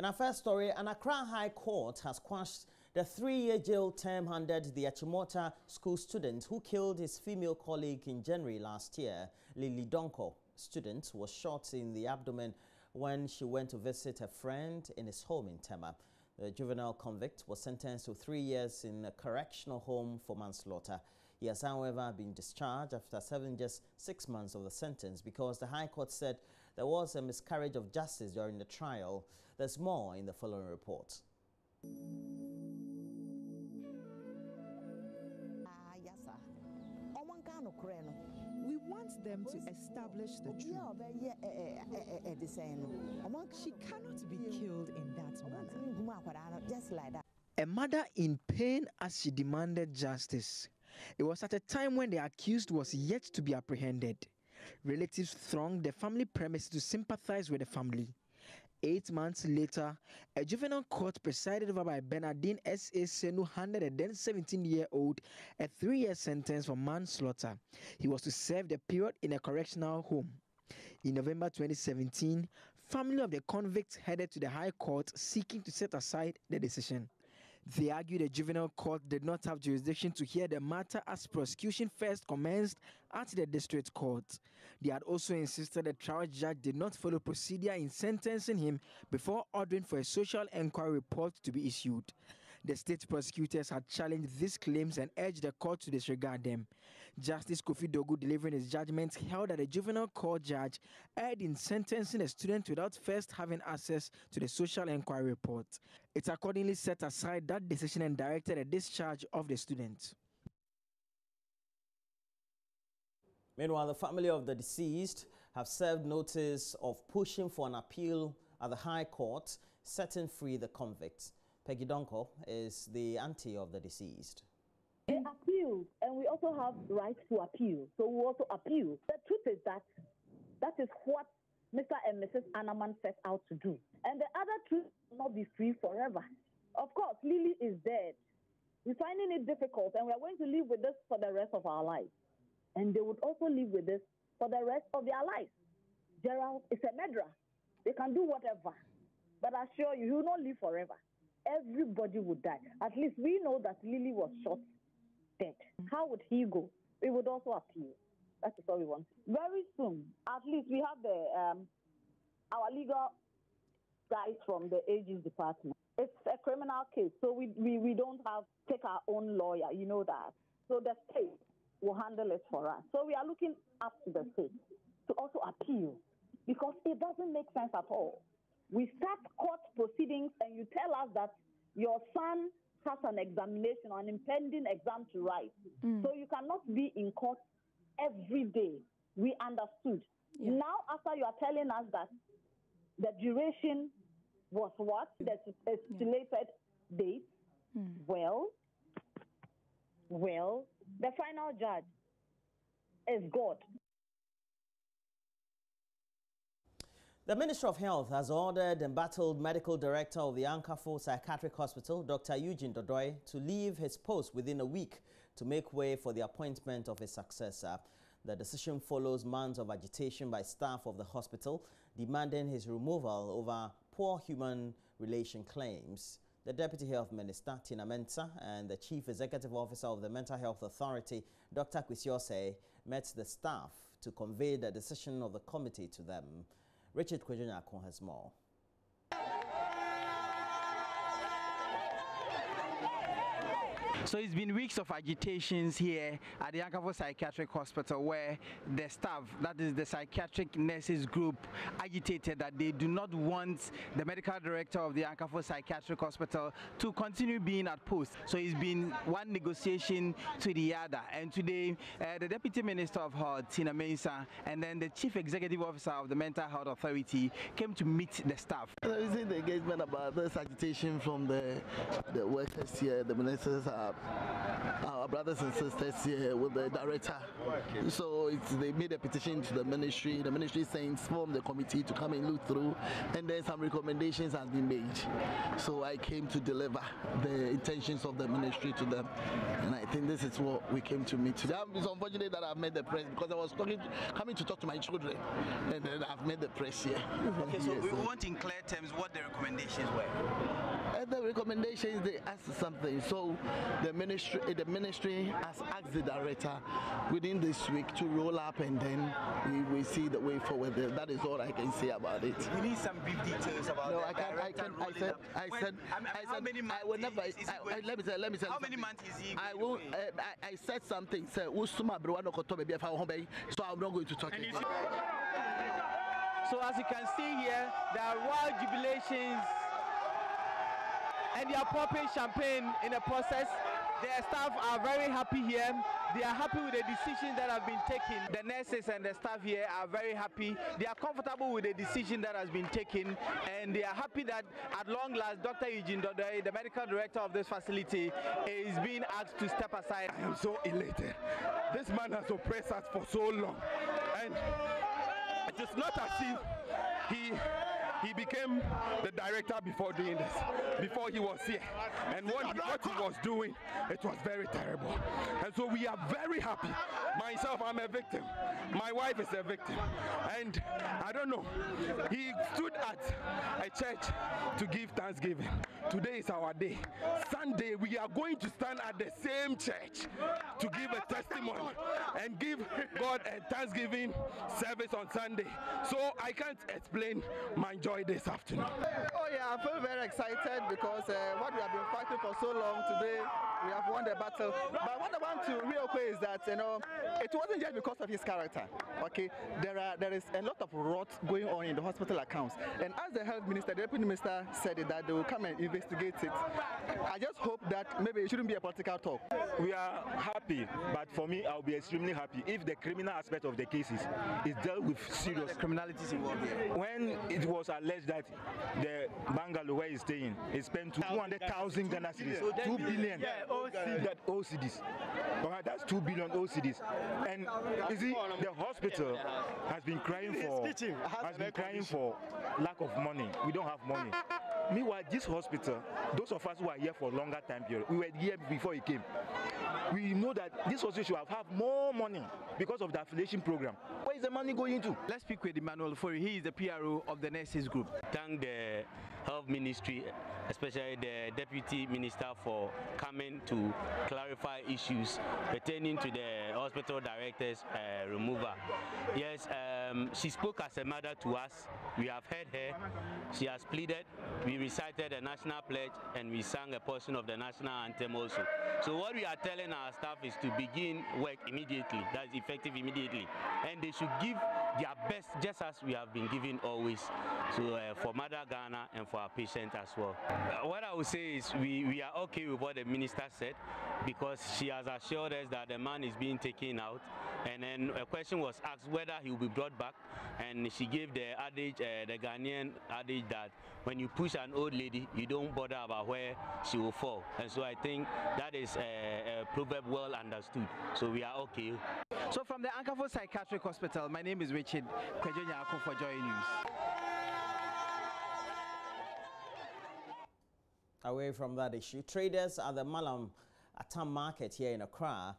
our first story, an Accra High Court has quashed the 3-year jail term handed the Achimota school student who killed his female colleague in January last year. Lily Donko, student, was shot in the abdomen when she went to visit her friend in his home in Tema. The juvenile convict was sentenced to 3 years in a correctional home for manslaughter. He has, however, been discharged after serving just 6 months of the sentence because the High Court said there was a miscarriage of justice during the trial. There's more in the following report. We want them to establish the truth. She cannot be killed in that manner. Just like that. A mother in pain as she demanded justice. It was at a time when the accused was yet to be apprehended. Relatives thronged the family premise to sympathize with the family. 8 months later, a juvenile court presided over by Bernardine S.A. Senu handed a then 17-year-old a 3-year sentence for manslaughter. He was to serve the period in a correctional home. In November 2017, family of the convict headed to the High Court seeking to set aside the decision. They argued the juvenile court did not have jurisdiction to hear the matter as prosecution first commenced at the district court. They had also insisted the trial judge did not follow procedure in sentencing him before ordering for a social inquiry report to be issued. The state prosecutors had challenged these claims and urged the court to disregard them. Justice Kofi Dogu, delivering his judgment, held that the juvenile court judge erred in sentencing a student without first having access to the social inquiry report. It accordingly set aside that decision and directed a discharge of the student. Meanwhile, the family of the deceased have served notice of pushing for an appeal at the High Court, setting free the convicts. Peggy Donko is the auntie of the deceased. They appealed, and we also have the right to appeal. So we also appeal. The truth is that is what Mr. and Mrs. Anaman set out to do. And the other truth will not be free forever. Of course, Lily is dead. We're finding it difficult, and we are going to live with this for the rest of our lives. And they would also live with this for the rest of their lives. Gerald is a murderer. They can do whatever. But I assure you, he will not live forever. Everybody would die. At least we know that Lily was shot dead. How would he go? We would also appeal. That is all we want. Very soon, at least we have the our legal guys from the AG's department. It's a criminal case, so we don't have take our own lawyer. You know that. So the state will handle it for us. So we are looking up to the state to also appeal because it doesn't make sense at all. We start court proceedings and you tell us that your son has an examination or an impending exam to write. So you cannot be in court every day. We understood. Yeah. Now, after you are telling us that the duration was what? The stipulated date. Well, the final judge is God. The Ministry of Health has ordered embattled medical director of the Ankafo Psychiatric Hospital, Dr. Eugene Dodoi, to leave his post within a week to make way for the appointment of his successor. The decision follows months of agitation by staff of the hospital demanding his removal over poor human relation claims. The Deputy Health Minister, Tina Mensah, and the Chief Executive Officer of the Mental Health Authority, Dr. Kwesiose, met the staff to convey the decision of the committee to them. Richard Kwejunyako has more. So it's been weeks of agitations here at the Ankafo Psychiatric Hospital where the staff, that is the psychiatric nurses group, agitated that they do not want the medical director of the Ankafo Psychiatric Hospital to continue being at post. So it's been one negotiation to the other. And today, the Deputy Minister of Health, Tina Mensah, and then the Chief Executive Officer of the Mental Health Authority came to meet the staff. There is the engagement about this agitation from the workers here. The ministers are our brothers and sisters here with the director. So they made a petition to the ministry. The ministry saying form the committee to come and look through, and then some recommendations have been made. So I came to deliver the intentions of the ministry to them, and I think this is what we came to meet today. It's unfortunate that I've made the press because I was coming to talk to my children, and then I've made the press here. Okay, so we want in clear terms what the recommendations were. The recommendations, they asked something. So the ministry has asked the director within this week to roll up, and then we see the way forward. That is all I can say about it. We need some brief details about no, the I said how many months I will never. Let me say. How many months is he? I will. I said something. So I'm not going to talk. So as you can see here, there are wild jubilations, and they are popping champagne in the process. Their staff are very happy here. They are happy with the decisions that have been taken. The nurses and the staff here are very happy. They are comfortable with the decision that has been taken, and they are happy that at long last, Dr. Eugene Dodoi, the medical director of this facility, is being asked to step aside. I am so elated. This man has oppressed us for so long, and it is not as if he became the director before doing this, before he was here. And what he was doing, it was very terrible. And so we are very happy. Myself, I'm a victim. My wife is a victim. And I don't know, he stood at a church to give thanksgiving. Today is our day. Sunday, we are going to stand at the same church to give a testimony and give God a thanksgiving service on Sunday. So I can't explain my joy this afternoon. Oh yeah, I feel very excited because what we have been fighting for so long, today we have won the battle. But what I want to real quick is that, it wasn't just because of his character. Okay, there is a lot of rot going on in the hospital accounts, and as the health minister, the deputy minister said that they will come and investigate it. I just hope that maybe it shouldn't be a political talk. We are happy, but for me, I'll be extremely happy if the criminal aspect of the cases is dealt with serious. Criminalities involved here. When it was alleged that the bungalow where he's staying is spent 200,000 Ghana cedis, 2 billion. That OCDs. That's 2 billion OCDs. And you see, the hospital has been crying for lack of money. We don't have money. Meanwhile, this hospital, those of us who are here for a longer time period, we were here before he came. We know that this hospital should have more money because of the affiliation program. Where is the money going to? Let's speak with Emmanuel Fori. He is the PRO of the nurses group. Thank the health ministry, especially the deputy minister, for coming to clarify issues pertaining to the hospital director's removal. Yes, she spoke as a mother to us. We have heard her. She has pleaded. We recited the national pledge and we sang a portion of the national anthem also. So what we are telling our staff is to begin work immediately. That's effective immediately. And they should give their best, just as we have been giving always. So for Mother Ghana and for our patient as well. What I would say is we are okay with what the minister said, because she has assured us that the man is being taken out. And then a question was asked whether he will be brought back, and she gave the adage, the Ghanaian adage, that when you push an old lady, you don't bother about where she will fall. And so I think that is a proverb well understood. So we are okay. So from the Ankafo Psychiatric Hospital, my name is Richard Kwejo for JoyNews. Away from that issue, traders at the Malam Atam market here in Accra,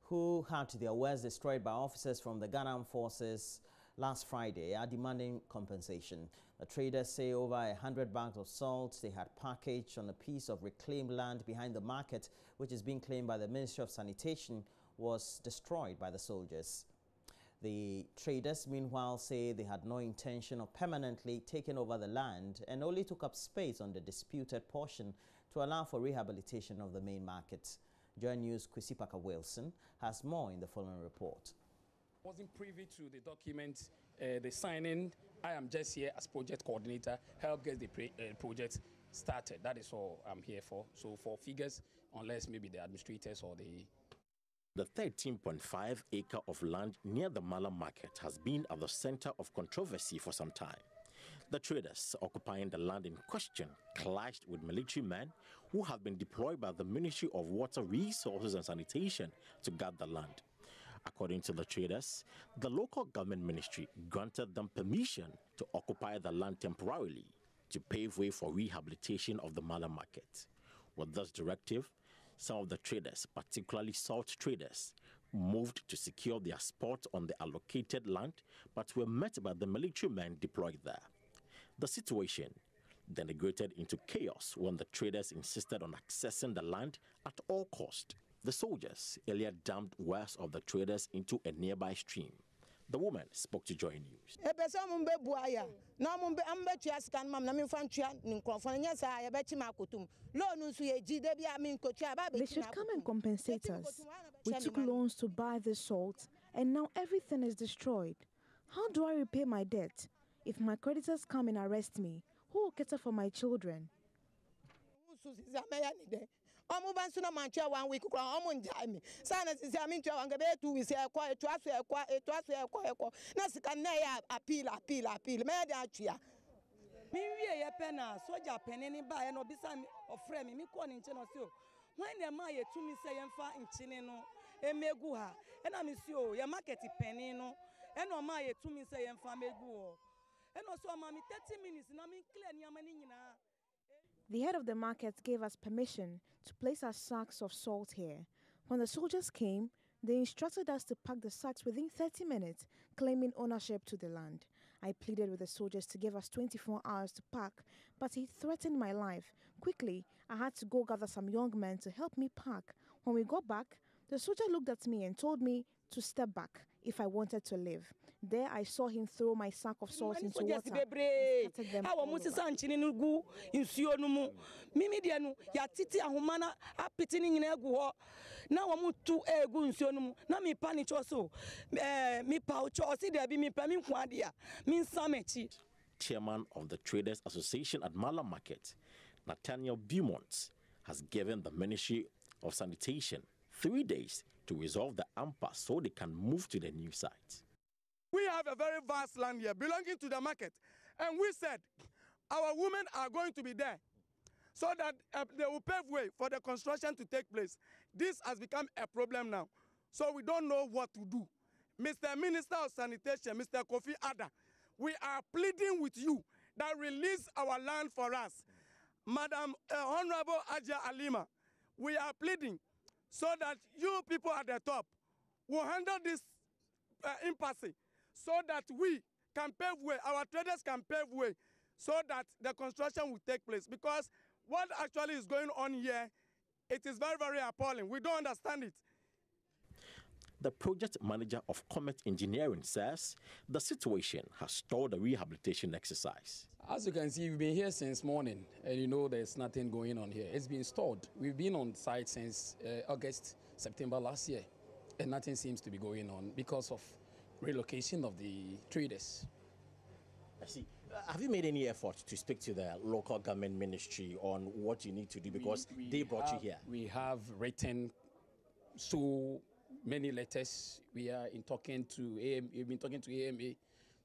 who had their wares destroyed by officers from the Ghana Armed Forces last Friday, are demanding compensation. The traders say over 100 bags of salt they had packaged on a piece of reclaimed land behind the market, which is being claimed by the Ministry of Sanitation, was destroyed by the soldiers. The traders, meanwhile, say they had no intention of permanently taking over the land and only took up space on the disputed portion to allow for rehabilitation of the main market. JoyNews' Kwisipaka Wilson has more in the following report. I wasn't privy to the documents, the signing. I am just here as project coordinator, help get the project started. That is all I'm here for. So for figures, unless maybe the administrators or The 13.5 acre of land near the Malam market has been at the center of controversy for some time. The traders occupying the land in question clashed with military men who have been deployed by the Ministry of Water Resources and Sanitation to guard the land. According to the traders, the local government ministry granted them permission to occupy the land temporarily to pave way for rehabilitation of the Mala market. With this directive, some of the traders, particularly salt traders, moved to secure their spot on the allocated land, but were met by the military men deployed there. The situation degenerated into chaos when the traders insisted on accessing the land at all cost. The soldiers earlier dumped wares of the traders into a nearby stream. The woman spoke to JoyNews. They should come and compensate us. We took loans to buy this salt, and now everything is destroyed. How do I repay my debt? If my creditors come and arrest me, who will cater for my children? The head of the market gave us permission to place our sacks of salt here. When the soldiers came, they instructed us to pack the sacks within 30 minutes, claiming ownership to the land. I pleaded with the soldiers to give us 24 hours to pack, but he threatened my life. Quickly, I had to go gather some young men to help me pack. When we got back, the soldier looked at me and told me to step back if I wanted to live. There I saw him throw my sack of salt into water and scattered them all over. Chairman of the Traders Association at Mala Market, Nathaniel Beaumont, has given the Ministry of Sanitation 3 days to resolve the impasse so they can move to the new site. We have a very vast land here belonging to the market, and we said our women are going to be there so that they will pave way for the construction to take place. This has become a problem now, so we don't know what to do. Mr. Minister of Sanitation, Mr. Kofi Ada, we are pleading with you that release our land for us. Madam Honorable Aja Alima, we are pleading so that you people at the top will handle this impasse so that we can pave way, our traders can pave way so that the construction will take place. Because what actually is going on here, it is very, very appalling. We don't understand it. The project manager of Comet Engineering says the situation has stalled the rehabilitation exercise. As you can see, we've been here since morning, and you know there's nothing going on here. It's been stalled. We've been on site since August, September last year, and nothing seems to be going on because of relocation of the traders. I see. Have you made any effort to speak to the local government ministry on what you need to do, because they brought you here? We have written so many letters. We are in talking to AM, we've been talking to AMA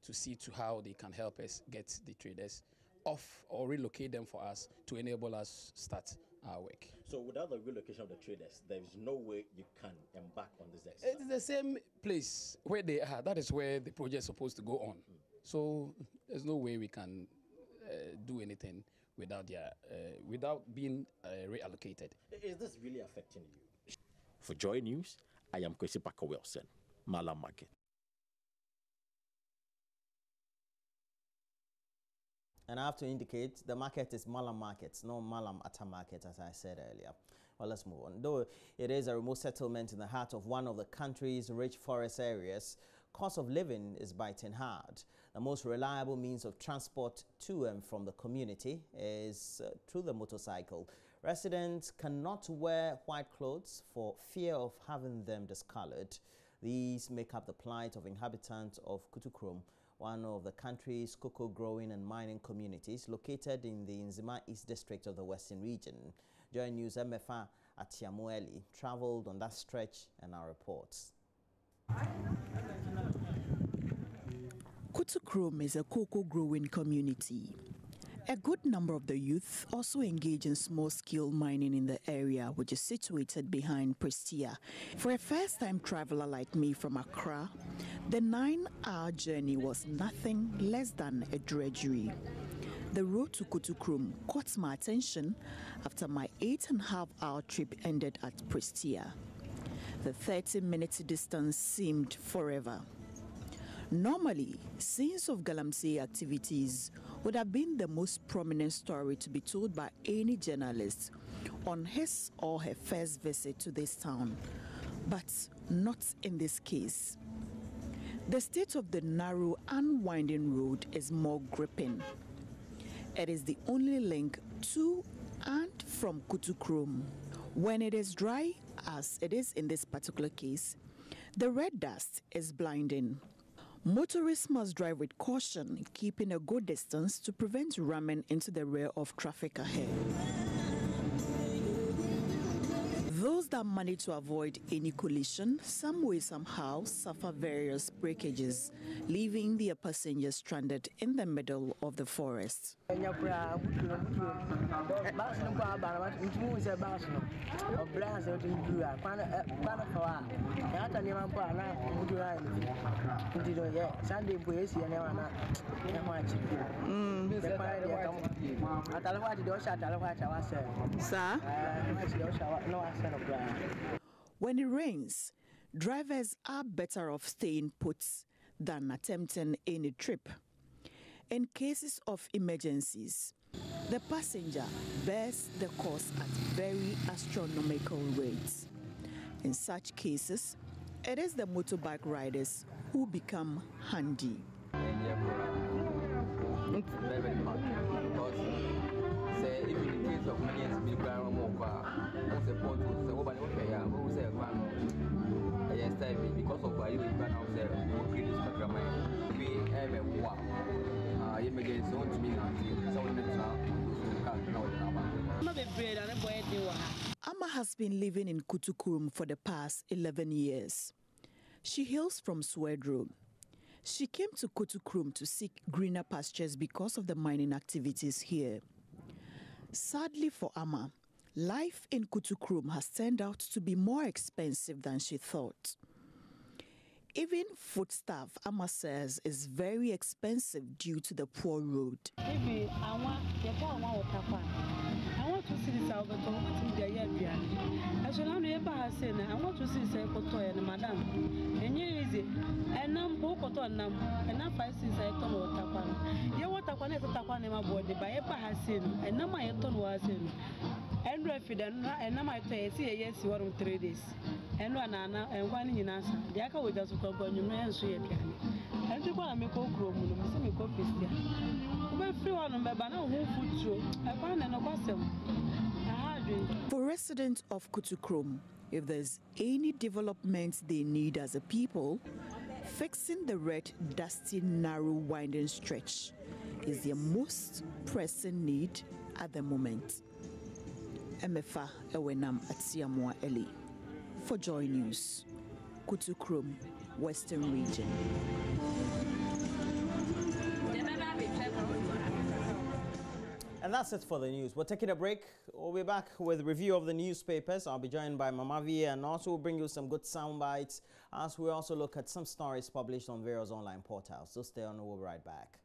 to see to how they can help us get the traders off or relocate them for us to enable us start our work. So without the relocation of the traders, there is no way you can embark on this exercise? It's the same place where they are. That is where the project is supposed to go on. So there's no way we can do anything without without being reallocated. Is this really affecting you? For JoyNews, I am Kwesi Parker Wilson, Mala Market. And I have to indicate the market is Malam Market, not Malam Atta Market, as I said earlier. Well, let's move on. Though it is a remote settlement in the heart of one of the country's rich forest areas, cost of living is biting hard. The most reliable means of transport to and from the community is through the motorcycle. Residents cannot wear white clothes for fear of having them discolored. These make up the plight of inhabitants of Kutukrum, one of the country's cocoa growing and mining communities located in the Nzima East District of the Western Region. JoyNews MFA Atiamueli traveled on that stretch and our reports. Kutukrum is a cocoa growing community. A good number of the youth also engage in small-scale mining in the area, which is situated behind Prestea. For a first-time traveler like me from Accra, the 9-hour journey was nothing less than a drudgery. The road to Kutukrum caught my attention after my 8.5-hour trip ended at Prestea. The 30-minute distance seemed forever. Normally, scenes of Galamsey activities would have been the most prominent story to be told by any journalist on his or her first visit to this town, but not in this case. The state of the narrow and winding road is more gripping. It is the only link to and from Kutukrum. When it is dry, as it is in this particular case, the red dust is blinding. Motorists must drive with caution, keeping a good distance to prevent ramming into the rear of traffic ahead. Those that manage to avoid any collision, some way somehow suffer various breakages, leaving their passengers stranded in the middle of the forest. When it rains, drivers are better off staying put than attempting any trip. In cases of emergencies, the passenger bears the cost at very astronomical rates. In such cases, it is the motorbike riders who become handy. Amma has been living in Kutukrum for the past 11 years. She hails from Swedro. She came to Kutukrum to seek greener pastures because of the mining activities here. Sadly for Amma, life in Kutukrum has turned out to be more expensive than she thought. Even foodstuff, Amma says, is very expensive due to the poor road. I want to see this out of the area. As well as I want to see the madam. And you easy. And I'm both on them. And I'm 5 since I told what Tapan. You want Tapan to Tapan in my body by a Hasin. And now my ton was in. And resident, and now my say, yes, you are 3 days. And one Anna and one in answer. The Aka will just go on your man, so you can. And you want to make a room, some copies there. For residents of Kutukrum, if there's any development they need as a people, fixing the red, dusty, narrow, winding stretch is their most pressing need at the moment. Emefa Ewenam Atiamwa Eli. For JoyNews, Kutukrum, Western Region. And that's it for the news. We're taking a break. We'll be back with a review of the newspapers. I'll be joined by Mama V, and also we'll bring you some good sound bites as we also look at some stories published on various online portals. So stay on, we'll be right back.